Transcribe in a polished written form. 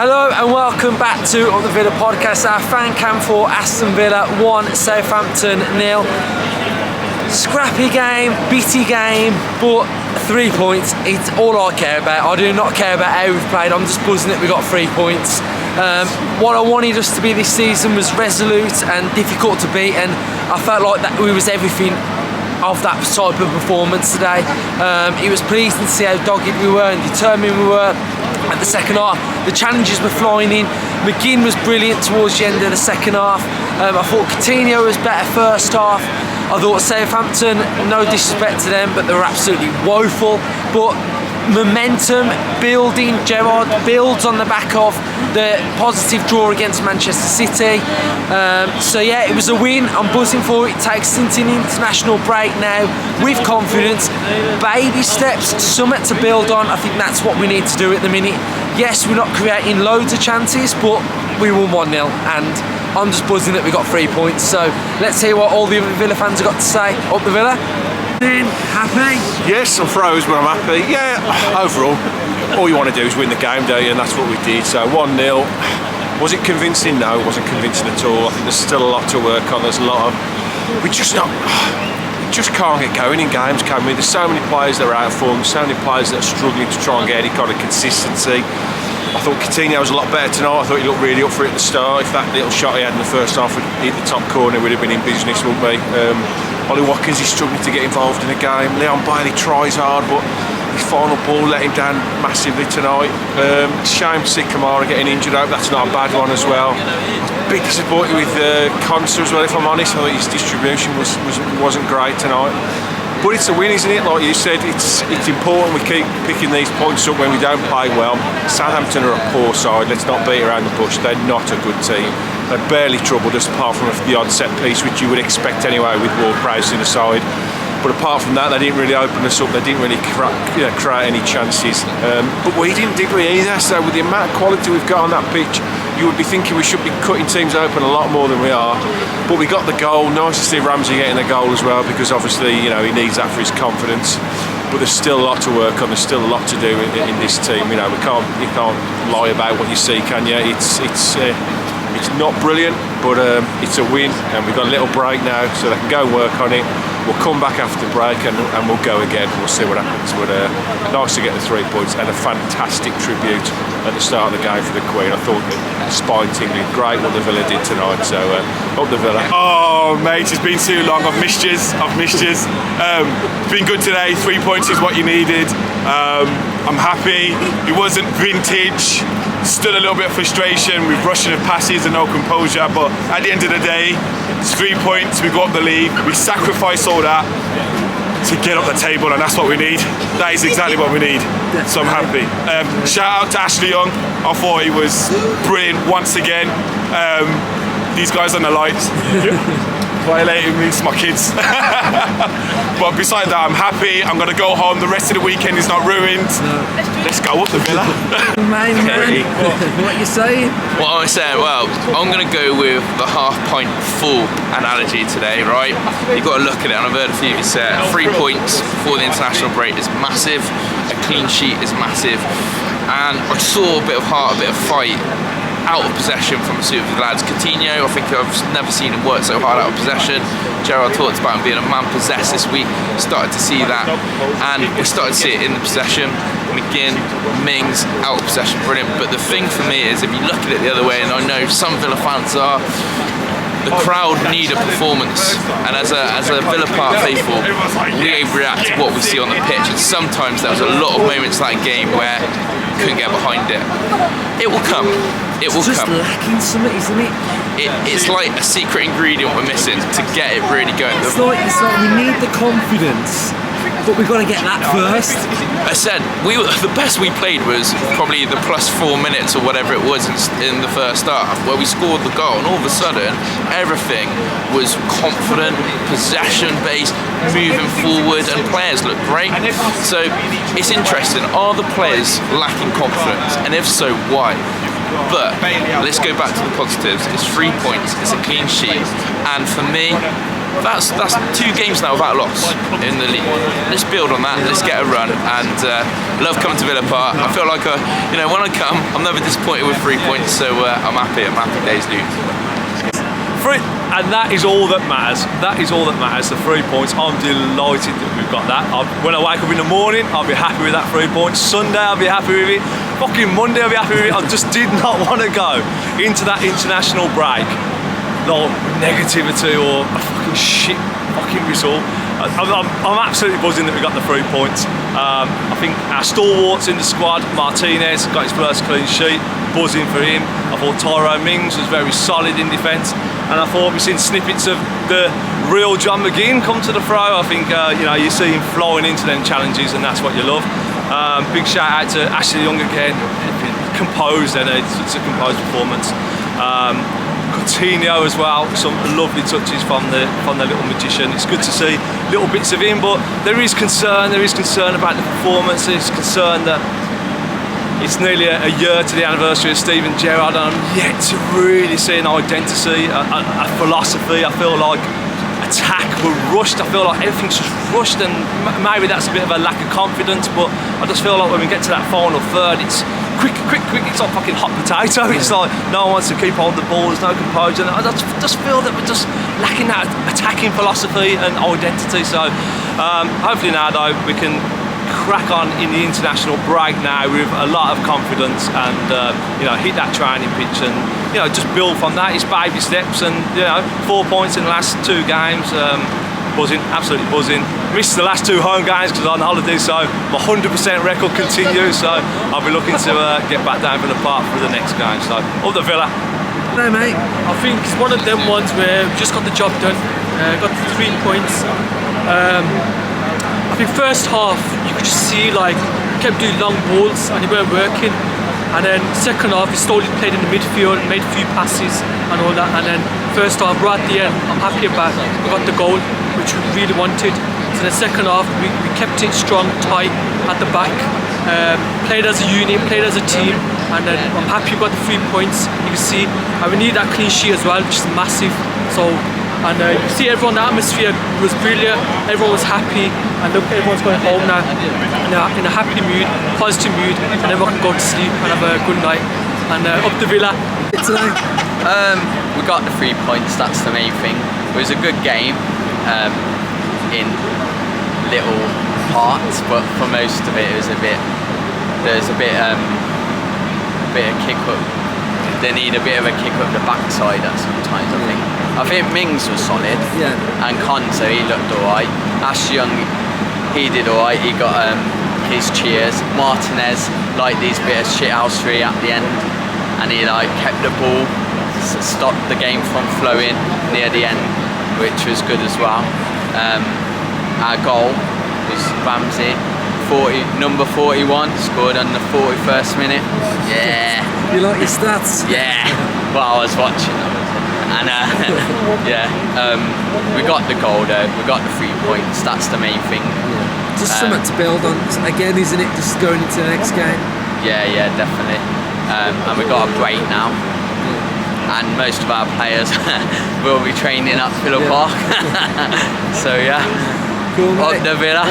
Hello and welcome back to the Villa podcast. Our fan cam for Aston Villa 1, Southampton 0. Scrappy game, bitty game, but 3 points. It's all I care about. I do not care about how we've played. I'm just buzzing that we got 3 points. What I wanted us to be this season was resolute and difficult to beat, and I felt like that we was everything of that type of performance today. It was pleasing to see how dogged we were and determined we were at the second half. The challenges were flying in. McGinn was brilliant towards the end of the second half. I thought Coutinho was better first half. I thought Southampton, no disrespect to them, but they were absolutely woeful. But momentum building, Gerrard builds on the back of the positive draw against Manchester City. So yeah, it was a win. I'm buzzing for it. Takes us into an international break now with confidence, baby steps, something to build on. I think that's what we need to do at the minute. Yes, we're not creating loads of chances, but we won 1-0 and I'm just buzzing that we got 3 points. So let's hear what all the other Villa fans have got to say. Up the Villa. Happy? Yes, I'm froze, but I'm happy. Yeah, overall, all you want to do is win the game, don't you? And that's what we did. So 1-0. Was it convincing? No, it wasn't convincing at all. I think there's still a lot to work on. There's a lot of... We just can't get going in games, can we? There's so many players that are out of form, so many players that are struggling to try and get any kind of consistency. I thought Coutinho was a lot better tonight. I thought he looked really up for it at the start. If that little shot he had in the first half would hit the top corner, we'd have been in business, wouldn't we? Ollie Watkins is struggling to get involved in the game. Leon Bailey tries hard, but his final ball let him down massively tonight. Shame to see Kamara getting injured. I hope that's not a bad one as well. Big disappointed with Conser as well, if I'm honest. I thought his distribution wasn't great tonight. But it's a win, isn't it? Like you said, it's important we keep picking these points up when we don't play well. Southampton are a poor side. Let's not beat around the bush. They're not a good team. They barely troubled us apart from the odd set piece, which you would expect anyway with Ward-Prowse in the side. But apart from that, they didn't really open us up. They didn't really create any chances. But we didn't, did we either? So with the amount of quality we've got on that pitch, you would be thinking we should be cutting teams open a lot more than we are. But we got the goal. Nice to see Ramsey getting the goal as well, because obviously, you know, he needs that for his confidence. But there's still a lot to work on. There's still a lot to do in this team. You know, you can't lie about what you see, can you? It's not brilliant, but it's a win, and we've got a little break now, so they can go and work on it. We'll come back after the break and we'll go again. We'll see what happens. But nice to get the 3 points and a fantastic tribute at the start of the game for the Queen. I thought spine tingling, great what the Villa did tonight. So up the Villa. Oh mate, it's been too long. I've missed yous. It's been good today. 3 points is what you needed. I'm happy. It wasn't vintage. Still a little bit of frustration with rushing of passes and no composure, but at the end of the day, it's 3 points. We got the lead. We sacrificed all that to get up the table, and that's what we need. That is exactly what we need. So I'm happy. Shout out to Ashley Young. I thought he was brilliant once again. These guys on the lights violating me, it's my kids. But beside that, I'm happy. I'm gonna go home. The rest of the weekend is not ruined. Let's go up the Villa. Man, what you saying? What am I saying? Well, I'm going to go with the half-pint full analogy today, right? You've got to look at it, and I've heard a few of you say 3 points before the international break is massive, a clean sheet is massive, and I saw a bit of heart, a bit of fight out of possession from a suit of the lads. Coutinho, I think I've never seen him work so hard out of possession. Gerrard talked about him being a man possessed this week. Started to see that, and we started to see it in the possession. McGinn, Mings, out of possession, brilliant. But the thing for me is, if you look at it the other way, and I know some Villa fans are, the crowd need a performance, and as a Villa Park faithful, we react to what we see on the pitch, and sometimes there was a lot of moments that game where we couldn't get behind it. It will come. It will come. It's just lacking something, isn't it? It's like a secret ingredient we're missing to get it really going. It's like we need the confidence, but we've got to get that first. I said the best we played was probably the plus 4 minutes or whatever it was in the first half, where we scored the goal, and all of a sudden everything was confident, possession based, moving forward, and players looked great. So it's interesting, are the players lacking confidence, and if so, why? But let's go back to the positives. It's 3 points, it's a clean sheet, and for me, that's 2 games now without a loss in the league. Let's build on that. Let's get a run. And love coming to Villa Park. I feel like when I come, I'm never disappointed with 3 points. So I'm happy. I'm happy days, dude. And that is all that matters. That is all that matters, the 3 points. I'm delighted that we've got that. When I wake up in the morning, I'll be happy with that 3 points. Sunday, I'll be happy with it. Fucking Monday, I'll be happy with it. I just did not want to go into that international break. No negativity or a fucking shit fucking result. I'm absolutely buzzing that we got the 3 points. I think our stalwarts in the squad, Martinez got his first clean sheet, buzzing for him. I thought Tyrone Mings was very solid in defence, and I thought we've seen snippets of the real John McGinn come to the fro. I think you see him flowing into them challenges, and that's what you love. Big shout out to Ashley Young again, composed, and it's a composed performance. Coutinho as well, some lovely touches from the little magician. It's good to see little bits of him, but there is concern about the performance. There's concern that it's nearly a year to the anniversary of Steven Gerrard, and I'm yet to really see an identity, a philosophy. I feel like attack were rushed. I feel like everything's just rushed, and maybe that's a bit of a lack of confidence, but I just feel like when we get to that final third, it's quick, it's like fucking hot potato. It's like no one wants to keep hold of the ball, there's no composure, and I just feel that we're just lacking that attacking philosophy and identity. So hopefully now though we can crack on in the international break now with a lot of confidence, and hit that training pitch, and just build from that. It's baby steps, and 4 points in the last 2 games. Buzzing, absolutely buzzing. Missed the last 2 home games because I'm on holiday, so my 100% record continues. So I'll be looking to get back down to the park for the next game. So up the Villa. No, mate. I think it's one of them ones where we just got the job done. Got the 3 points. I think first half you could just see like kept doing long balls and they weren't working. And then second half we slowly played in the midfield, made a few passes and all that. And then first half, right at the end, I'm happy about we got the goal, which we really wanted. So the second half we kept it strong, tight at the back. Played as a unit, played as a team, and then I'm happy we got the 3 points. You can see, and we need that clean sheet as well, which is massive. So, and you can see everyone, the atmosphere was brilliant. Everyone was happy, and look, everyone's going home now in a happy mood, positive mood, and everyone can go to sleep and have a good night. And up the Villa. Today, we got the 3 points. That's the main thing. It was a good game in little parts, but for most of it, it was a bit. There's a bit of kick up. They need a bit of a kick up the backside at sometimes. I think Mings was solid. Yeah. And Konza, he looked alright. Ash Young, he did alright. He got his cheers. Martinez liked these bit of shithousery at the end, and he kept the ball, stopped the game from flowing near the end, which was good as well. Our goal was Ramsey, number 41, scored on the 41st minute. Yeah. You like your stats? Yeah. Well, I was watching them. And we got the goal though, we got the 3 points, that's the main thing. Yeah. Just something to build on again, isn't it, just going into the next game? Yeah, definitely. And we got a break now. And most of our players will be training at Villa Park. So yeah, Cool, up the Villa.